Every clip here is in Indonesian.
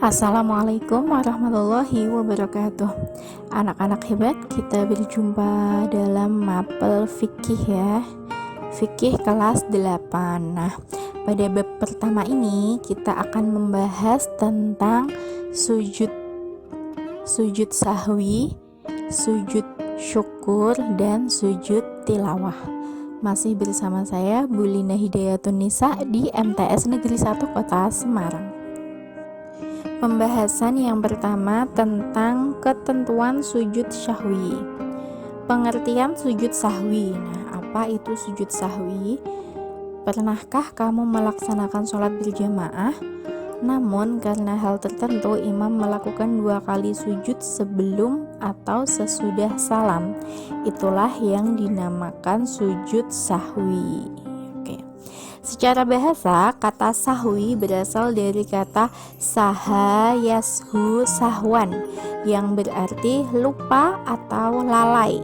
Assalamualaikum warahmatullahi wabarakatuh. Anak-anak hebat, kita berjumpa dalam mapel fikih ya. Fikih kelas 8. Nah, pada bab pertama ini kita akan membahas tentang sujud sahwi, sujud syukur, dan sujud tilawah. Masih bersama saya Bu Lina Hidayatun Nisa di MTS Negeri 1 Kota Semarang. Pembahasan yang pertama tentang ketentuan sujud sahwi. Pengertian sujud sahwi. Nah, apa itu sujud sahwi? Pernahkah kamu melaksanakan sholat berjamaah, namun karena hal tertentu imam melakukan 2 kali sujud sebelum atau sesudah salam? Itulah yang dinamakan sujud sahwi. Secara bahasa, kata sahwi berasal dari kata saha yashu sahwan, yang berarti lupa atau lalai.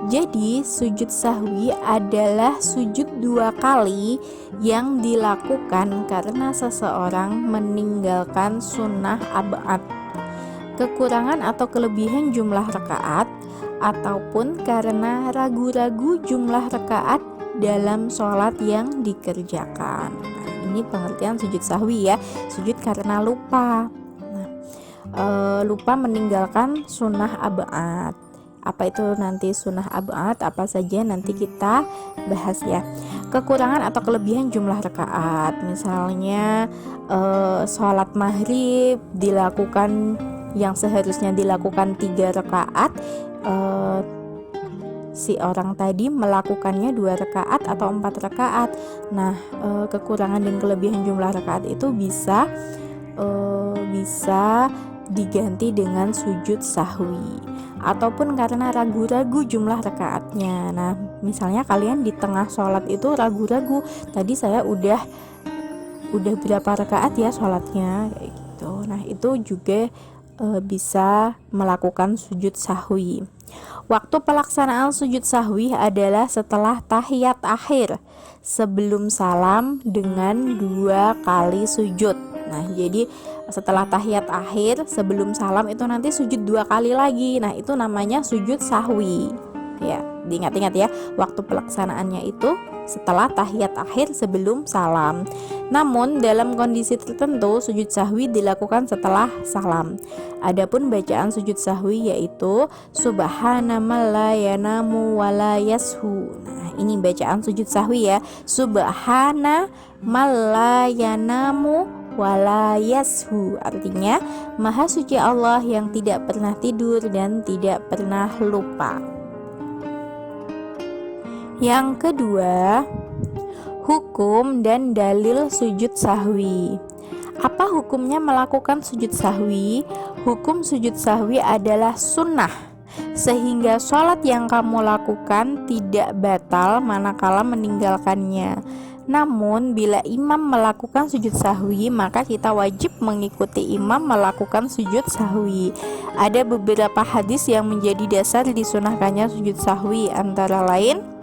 Jadi sujud sahwi adalah sujud 2 kali yang dilakukan karena seseorang meninggalkan sunnah ab'ad, kekurangan atau kelebihan jumlah rakaat, ataupun karena ragu-ragu jumlah rakaat dalam sholat yang dikerjakan. Nah, ini pengertian sujud sahwi ya, sujud karena lupa. Lupa meninggalkan sunnah ab'ad. Apa itu nanti sunnah ab'ad, apa saja nanti kita bahas ya. Kekurangan atau kelebihan jumlah rakaat, misalnya sholat maghrib dilakukan yang seharusnya dilakukan 3 rakaat, si orang tadi melakukannya 2 rakaat atau 4 rakaat. Nah, kekurangan dan kelebihan jumlah rakaat itu bisa diganti dengan sujud sahwi, ataupun karena ragu-ragu jumlah rakaatnya. Nah, misalnya kalian di tengah sholat itu ragu-ragu, tadi saya udah berapa rakaat ya sholatnya, kayak gitu. Nah, itu juga bisa melakukan sujud sahwi. Waktu pelaksanaan sujud sahwi adalah setelah tahiyat akhir sebelum salam dengan 2 kali sujud. Nah, jadi setelah tahiyat akhir sebelum salam itu nanti sujud 2 kali lagi. Nah, itu namanya sujud sahwi. Ya, diingat-ingat ya, waktu pelaksanaannya itu setelah tahiyat akhir sebelum salam. Namun dalam kondisi tertentu sujud sahwi dilakukan setelah salam. Adapun bacaan sujud sahwi yaitu subhana man la yanamu wa la yashu. Nah, ini bacaan sujud sahwi ya. Subhana man la yanamu wa la yashu. Artinya Maha suci Allah yang tidak pernah tidur dan tidak pernah lupa. Yang kedua, hukum dan dalil sujud sahwi. Apa hukumnya melakukan sujud sahwi? Hukum sujud sahwi adalah sunnah, sehingga sholat yang kamu lakukan tidak batal manakala meninggalkannya. Namun bila imam melakukan sujud sahwi, maka kita wajib mengikuti imam melakukan sujud sahwi. Ada beberapa hadis yang menjadi dasar disunahkannya sujud sahwi, antara lain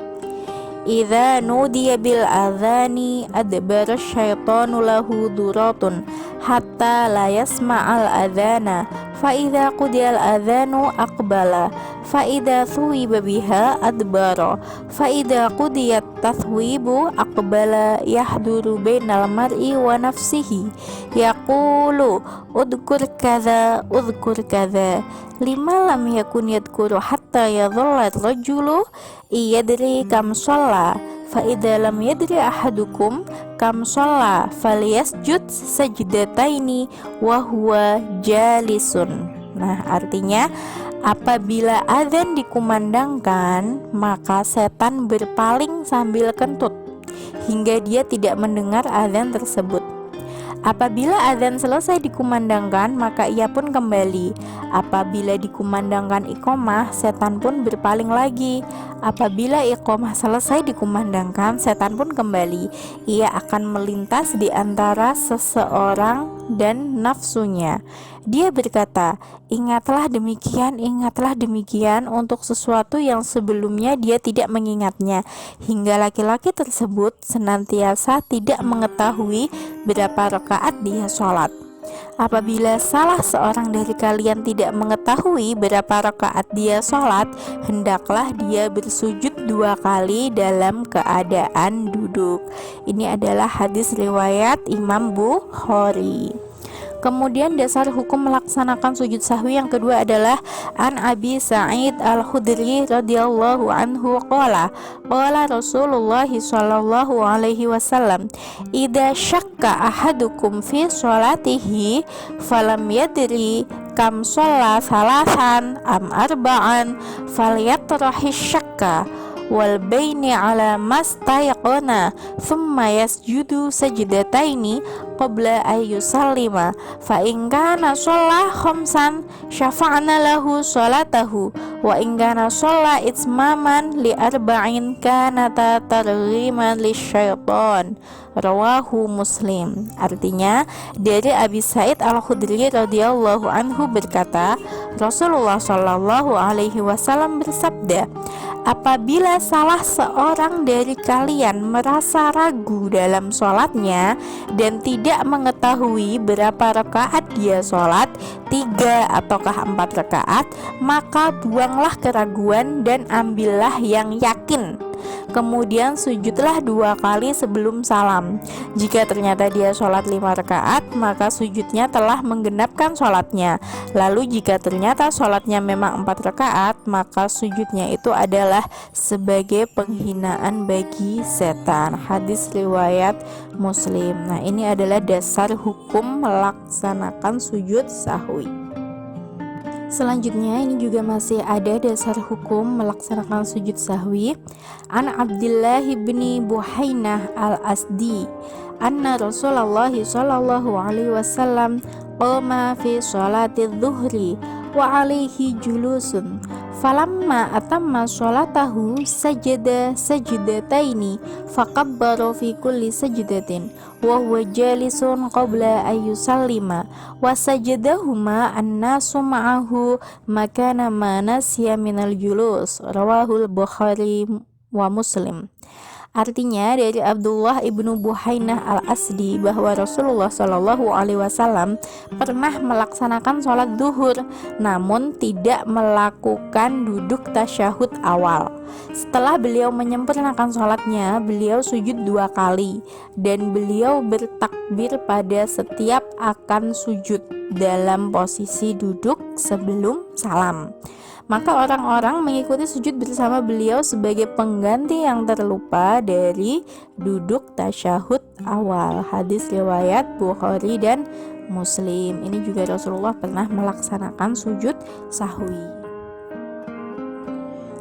idza nudiya bil adzani adbara syaitanu lahu duratun hatta la yasma'al adzana fa idza qudiyal adzanu aqbala fa idza thuwiba biha adbara fa idza qudiyat tathwibu aqbala yahduru bainal mar'i wa nafsihi yaqulu udkur kadza lima lam yakun yadkuru hatta yadhalla rajulu iyadri kam sholla fa idza lam yadri ahadukum kam sholla falyasjud sajdataini wa huwa jalisun. Nah, artinya apabila azan dikumandangkan, maka setan berpaling sambil kentut hingga dia tidak mendengar azan tersebut. Apabila azan selesai dikumandangkan, maka ia pun kembali. Apabila dikumandangkan iqomah, setan pun berpaling lagi. Apabila iqomah selesai dikumandangkan, setan pun kembali. Ia akan melintas di antara seseorang dan nafsunya. Dia berkata, ingatlah demikian untuk sesuatu yang sebelumnya dia tidak mengingatnya, hingga laki-laki tersebut senantiasa tidak mengetahui berapa rakaat dia sholat. Apabila salah seorang dari kalian tidak mengetahui berapa rakaat dia sholat, hendaklah dia bersujud 2 kali dalam keadaan duduk. Ini adalah hadis riwayat Imam Bukhari. Kemudian dasar hukum melaksanakan sujud sahwi yang kedua adalah An Abi Sa'id Al-Khudri radhiyallahu anhu qala Rasulullah sallallahu alaihi wasallam idza syakka ahadukum fi sholatihi falam yadri kam shalla salasan am arba'an falyatrahish syakka wal baini ala mastayaqana thumma yasjudu sajdataini qabla ayyusallima fa in kana shalla khamsan syafa'na lahu sholatahu wa in kana shalla itmaman li arba'in kana targhiman lisyaitan rawahu Muslim. Artinya dari Abi Sa'id Al-Khudri radhiyallahu anhu berkata, Rasulullah sallallahu alaihi wasallam bersabda, apabila salah seorang dari kalian merasa ragu dalam sholatnya dan tidak mengetahui berapa rakaat dia sholat, 3 ataukah 4 rakaat, maka buanglah keraguan dan ambillah yang yakin. Kemudian sujudlah 2 kali sebelum salam. Jika ternyata dia sholat 5 rakaat, maka sujudnya telah menggenapkan sholatnya. Lalu jika ternyata sholatnya memang 4 rakaat, maka sujudnya itu adalah sebagai penghinaan bagi setan. Hadis riwayat Muslim. Nah, ini adalah dasar hukum melaksanakan sujud sahwi. Selanjutnya ini juga masih ada dasar hukum melaksanakan sujud sahwi. An Abdullah bin Buhainah al-Asdi anna Rasulullah sallallahu alaihi wasallam qama fi sholati dhuhri wa alaihi julusun falamma atamma sholatahu sajada sajdataini fakabbara fi kulli sajdatin wa huwa jalisun qabla ayyusallima wa sajadahuma annasu ma'ahu makana ma nasiya minal julus rawahul Bukhari wa Muslim. Artinya dari Abdullah ibnu Buhainah al-Asdi bahwa Rasulullah Shallallahu alaihi wasallam pernah melaksanakan sholat duhur namun tidak melakukan duduk tasyahud awal. Setelah beliau menyempurnakan sholatnya, beliau sujud 2 kali dan beliau bertakbir pada setiap akan sujud dalam posisi duduk sebelum salam. Maka orang-orang mengikuti sujud bersama beliau sebagai pengganti yang terlupa dari duduk tasyahud awal. Hadis riwayat Bukhari dan Muslim. Ini juga Rasulullah pernah melaksanakan sujud sahwi.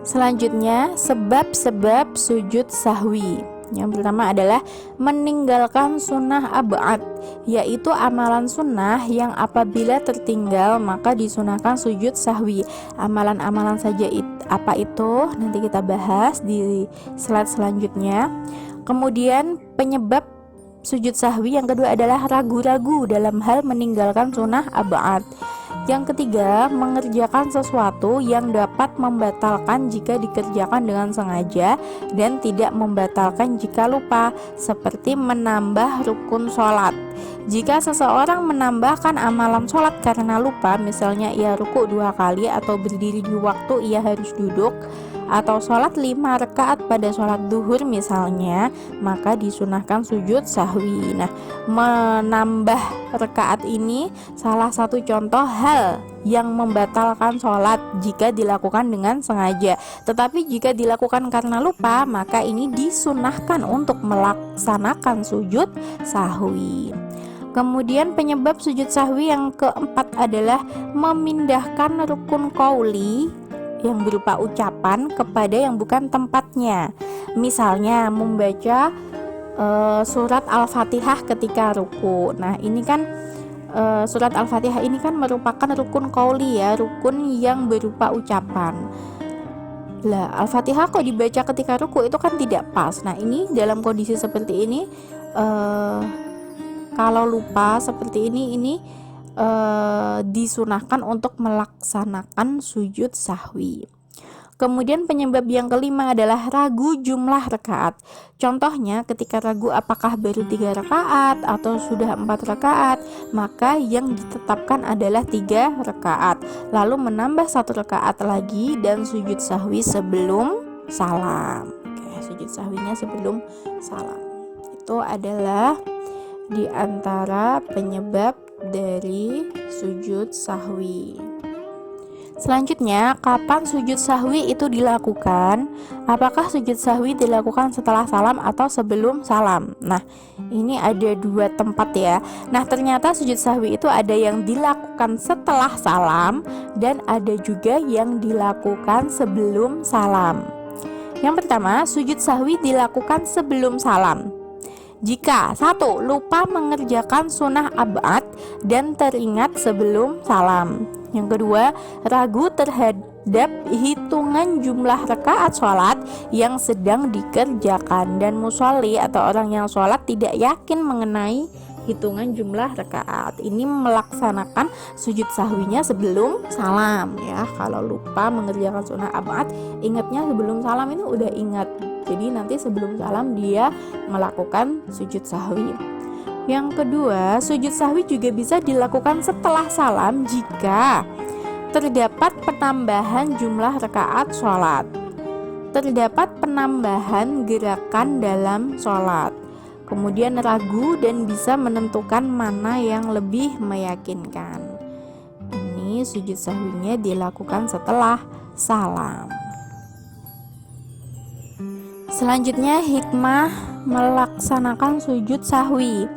Selanjutnya, sebab-sebab sujud sahwi. Yang pertama adalah meninggalkan sunnah ab'ad, yaitu amalan sunnah yang apabila tertinggal maka disunahkan sujud sahwi. Amalan-amalan saja apa itu? Nanti kita bahas di slide selanjutnya. Kemudian penyebab sujud sahwi yang kedua adalah ragu-ragu dalam hal meninggalkan sunnah ab'ad. Yang ketiga, mengerjakan sesuatu yang dapat membatalkan jika dikerjakan dengan sengaja dan tidak membatalkan jika lupa, seperti menambah rukun sholat. Jika seseorang menambahkan amalan sholat karena lupa, misalnya ia ruku 2 kali atau berdiri di waktu ia harus duduk, atau sholat 5 rakaat pada sholat duhur misalnya, maka disunahkan sujud sahwi. Nah, menambah rakaat ini salah satu contoh hal yang membatalkan sholat jika dilakukan dengan sengaja. Tetapi jika dilakukan karena lupa, maka ini disunahkan untuk melaksanakan sujud sahwi. Kemudian penyebab sujud sahwi yang keempat adalah memindahkan rukun qauli yang berupa ucapan kepada yang bukan tempatnya. Misalnya membaca surat Al-Fatihah ketika ruku. Nah, ini kan surat Al-Fatihah ini kan merupakan rukun qauli ya, rukun yang berupa ucapan. Lah, Al-Fatihah kok dibaca ketika ruku, itu kan tidak pas. Nah, ini dalam kondisi seperti ini kalau lupa seperti ini disunahkan untuk melaksanakan sujud sahwi. Kemudian penyebab yang kelima adalah ragu jumlah rakaat. Contohnya ketika ragu apakah baru 3 rakaat atau sudah 4 rakaat, maka yang ditetapkan adalah 3 rakaat. Lalu menambah 1 rakaat lagi dan sujud sahwi sebelum salam. Oke, sujud sahwinya sebelum salam. Itu adalah di antara penyebab dari sujud sahwi. Selanjutnya, kapan sujud sahwi itu dilakukan? Apakah sujud sahwi dilakukan setelah salam atau sebelum salam? Nah, ini ada 2 tempat ya. Nah, ternyata sujud sahwi itu ada yang dilakukan setelah salam dan ada juga yang dilakukan sebelum salam. Yang pertama, sujud sahwi dilakukan sebelum salam jika 1. Lupa mengerjakan sunnah ab'ad dan teringat sebelum salam. Yang kedua, ragu terhadap hitungan jumlah rakaat sholat yang sedang dikerjakan, dan musolli atau orang yang sholat tidak yakin mengenai hitungan jumlah rakaat. Ini melaksanakan sujud sahwinya sebelum salam ya. Kalau lupa mengerjakan sunnah ab'ad, ingatnya sebelum salam itu udah ingat. Jadi nanti sebelum salam dia melakukan sujud sahwi. Yang kedua, sujud sahwi juga bisa dilakukan setelah salam jika terdapat penambahan jumlah rakaat sholat, terdapat penambahan gerakan dalam sholat, kemudian ragu dan bisa menentukan mana yang lebih meyakinkan. Ini sujud sahwinya dilakukan setelah salam. Selanjutnya, hikmah melaksanakan sujud sahwi.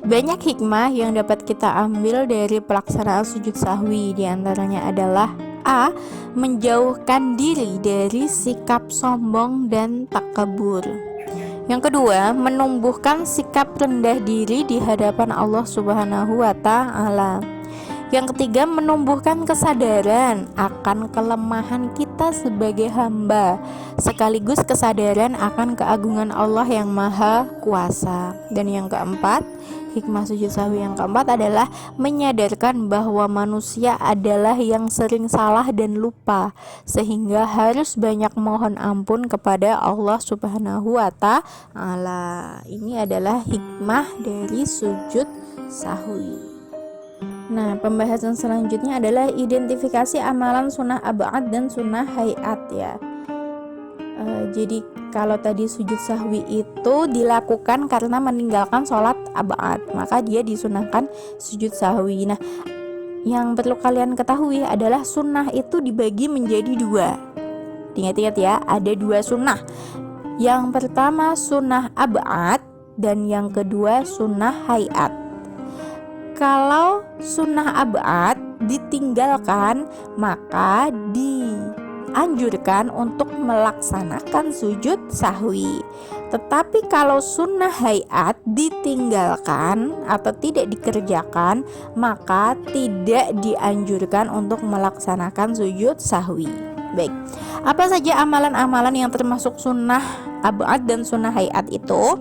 Banyak hikmah yang dapat kita ambil dari pelaksanaan sujud sahwi. Di antaranya adalah A. Menjauhkan diri dari sikap sombong dan takabur. Yang kedua, menumbuhkan sikap rendah diri di hadapan Allah Subhanahu wa Ta'ala. Yang ketiga, menumbuhkan kesadaran akan kelemahan kita sebagai hamba, sekaligus kesadaran akan keagungan Allah yang Maha Kuasa. Dan yang keempat, hikmah sujud sahwi yang keempat adalah menyadarkan bahwa manusia adalah yang sering salah dan lupa, sehingga harus banyak mohon ampun kepada Allah Subhanahu wa Ta'ala. Ini adalah hikmah dari sujud sahwi. Nah, pembahasan selanjutnya adalah identifikasi amalan sunnah ab'ad dan sunnah hayat ya. Jadi kalau tadi sujud sahwi itu dilakukan karena meninggalkan sholat ab'ad, maka dia disunahkan sujud sahwi. Nah, yang perlu kalian ketahui adalah sunnah itu dibagi menjadi 2. Ingat-ingat ya, ada 2 sunnah. Yang pertama sunnah ab'ad dan yang kedua sunnah hayat. Kalau sunnah ab'ad ditinggalkan, maka dianjurkan untuk melaksanakan sujud sahwi. Tetapi kalau sunnah hayat ditinggalkan atau tidak dikerjakan, maka tidak dianjurkan untuk melaksanakan sujud sahwi. Baik, apa saja amalan-amalan yang termasuk sunnah ab'ad dan sunnah hayat itu?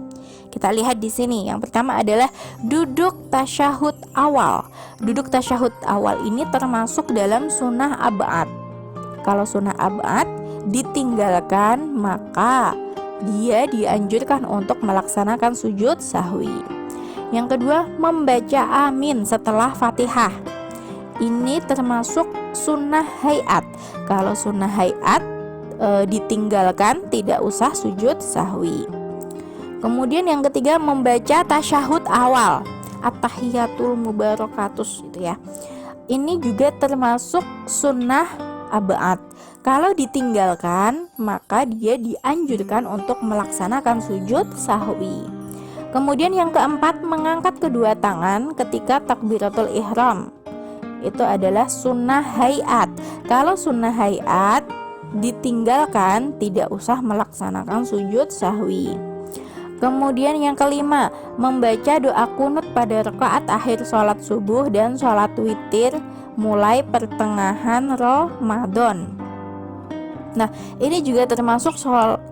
Kita lihat di sini. Yang pertama adalah duduk tasyahud awal. Duduk tasyahud awal ini termasuk dalam sunnah ab'ad. Kalau sunnah ab'ad ditinggalkan, maka dia dianjurkan untuk melaksanakan sujud sahwi. Yang kedua, membaca amin setelah Fatihah. Ini termasuk sunnah hayat. Kalau sunnah hayat ditinggalkan, tidak usah sujud sahwi. Kemudian yang ketiga, membaca tasyahud awal, at-tahiyatul mubarakatus itu ya. Ini juga termasuk sunnah ab'ad. Kalau ditinggalkan, maka dia dianjurkan untuk melaksanakan sujud sahwi. Kemudian yang keempat, mengangkat kedua tangan ketika takbiratul ihram. Itu adalah sunnah hayat. Kalau sunnah hayat ditinggalkan, tidak usah melaksanakan sujud sahwi. Kemudian yang kelima, membaca doa kunut pada rakaat akhir sholat subuh dan sholat witir mulai pertengahan Ramadan. Nah, ini juga termasuk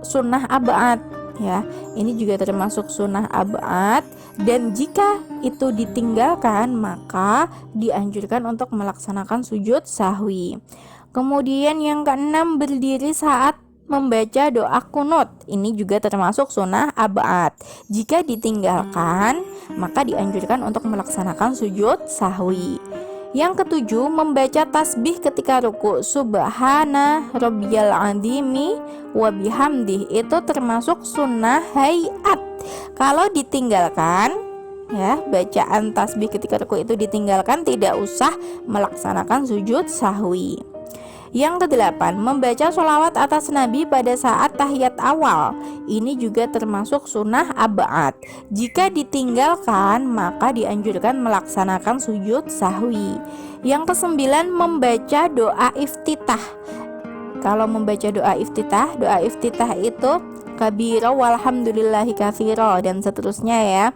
sunnah ab'ad ya. Ini juga termasuk sunnah ab'ad, dan jika itu ditinggalkan, maka dianjurkan untuk melaksanakan sujud sahwi. Kemudian yang keenam, berdiri saat membaca doa kunut. Ini juga termasuk sunnah ab'ad. Jika ditinggalkan, maka dianjurkan untuk melaksanakan sujud sahwi. Yang ketujuh, membaca tasbih ketika ruku. Subhana rabbiyal azimi wa bihamdih. Itu termasuk sunnah hayat. Kalau ditinggalkan, ya, bacaan tasbih ketika ruku itu ditinggalkan, tidak usah melaksanakan sujud sahwi. Yang kedelapan, membaca sholawat atas Nabi pada saat tahiyat awal. Ini juga termasuk sunnah ab'ad. Jika ditinggalkan, maka dianjurkan melaksanakan sujud sahwi. Yang kesembilan, membaca doa iftitah. Kalau membaca doa iftitah itu kabira walhamdulillahi katsira dan seterusnya ya.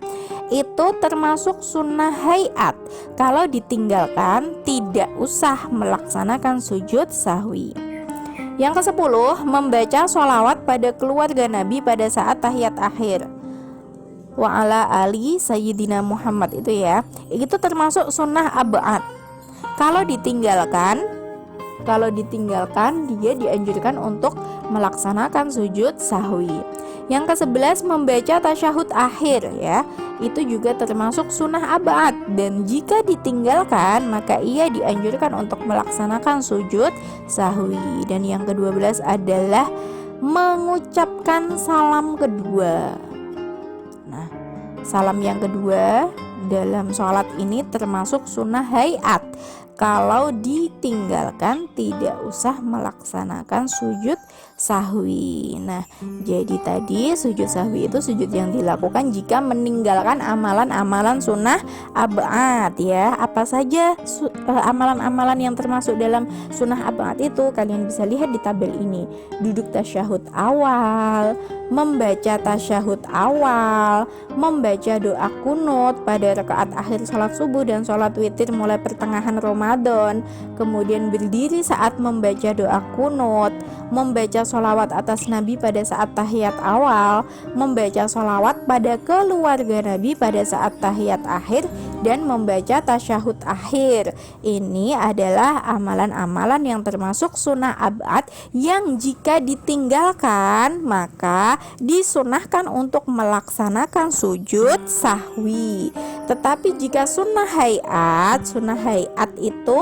Itu termasuk sunnah hayat. Kalau ditinggalkan, tidak usah melaksanakan sujud sahwi. Yang ke-10, membaca sholawat pada keluarga Nabi pada saat tahiyat akhir. Wa ala ali sayyidina Muhammad itu ya. Itu termasuk sunnah ab'ad. Kalau ditinggalkan, dia dianjurkan untuk melaksanakan sujud sahwi. Yang ke-11, membaca tasyahud akhir ya. Itu juga termasuk sunnah ab'ad, dan jika ditinggalkan maka ia dianjurkan untuk melaksanakan sujud sahwi. Dan yang ke-12 adalah mengucapkan salam kedua. Nah, salam yang kedua dalam sholat ini termasuk sunnah hayat. Kalau ditinggalkan, tidak usah melaksanakan sujud sahwi. Nah, jadi tadi sujud sahwi itu sujud yang dilakukan jika meninggalkan amalan-amalan sunnah ab'ad ya. Apa saja amalan-amalan yang termasuk dalam sunnah ab'ad itu kalian bisa lihat di tabel ini. Duduk tasyahud awal, membaca tasyahud awal, membaca doa kunut pada rakaat akhir sholat subuh dan sholat witir mulai pertengahan Ramadan, kemudian berdiri saat membaca doa kunut, membaca sholawat atas Nabi pada saat tahiyat awal, membaca sholawat pada keluarga Nabi pada saat tahiyat akhir, dan membaca tasyahud akhir. Ini adalah amalan-amalan yang termasuk sunnah ab'ad yang jika ditinggalkan maka disunahkan untuk melaksanakan sujud sahwi. Tetapi jika sunnah hayat itu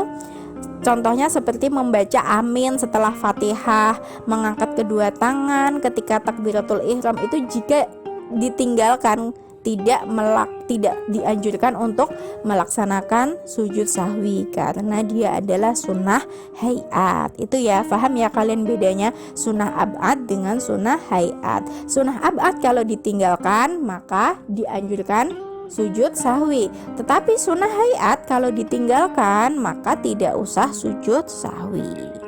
contohnya seperti membaca amin setelah Fatihah, mengangkat kedua tangan ketika takbiratul ihram, itu jika ditinggalkan tidak dianjurkan untuk melaksanakan sujud sahwi karena dia adalah sunnah hayat. Itu ya, paham ya kalian bedanya sunnah ab'ad dengan sunnah hayat. Sunnah ab'ad kalau ditinggalkan maka dianjurkan sujud sahwi, tetapi sunnah hayat kalau ditinggalkan maka tidak usah sujud sahwi.